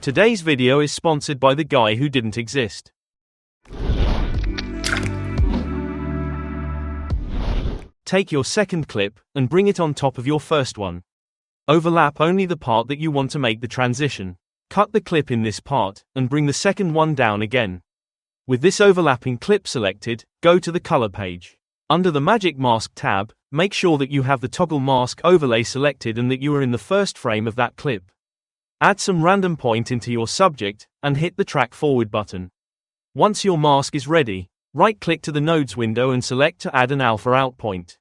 Today's video is sponsored by the guy who didn't exist. Take your second clip and bring it on top of your first one. Overlap only the part that you want to make the transition. Cut the clip in this part, and bring the second one down again. With this overlapping clip selected, go to the color page. Under the Magic Mask tab, make sure that you have the toggle mask overlay selected and that you are in the first frame of that clip. Add some random point into your subject, and hit the track forward button. Once your mask is ready, right-click to the nodes window and select to add an alpha out point.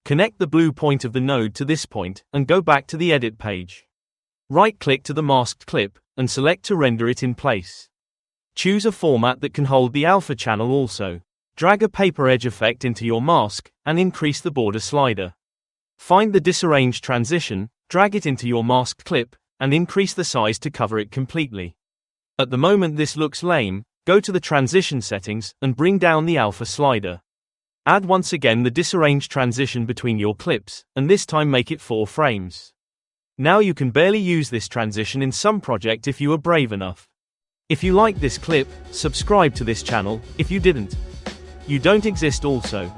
Connect the blue point of the node to this point, and go back to the edit page. Right-click to the masked clip, and select to render it in place. Choose a format that can hold the alpha channel also. Drag a paper edge effect into your mask, and increase the border slider. Find the disarranged transition, drag it into your masked clip, and increase the size to cover it completely. At the moment this looks lame, go to the transition settings, and bring down the alpha slider. Add once again the disarranged transition between your clips, and this time make it 4 frames. Now you can barely use this transition in some project if you are brave enough. If you like this clip, subscribe to this channel. If you didn't, you don't exist also.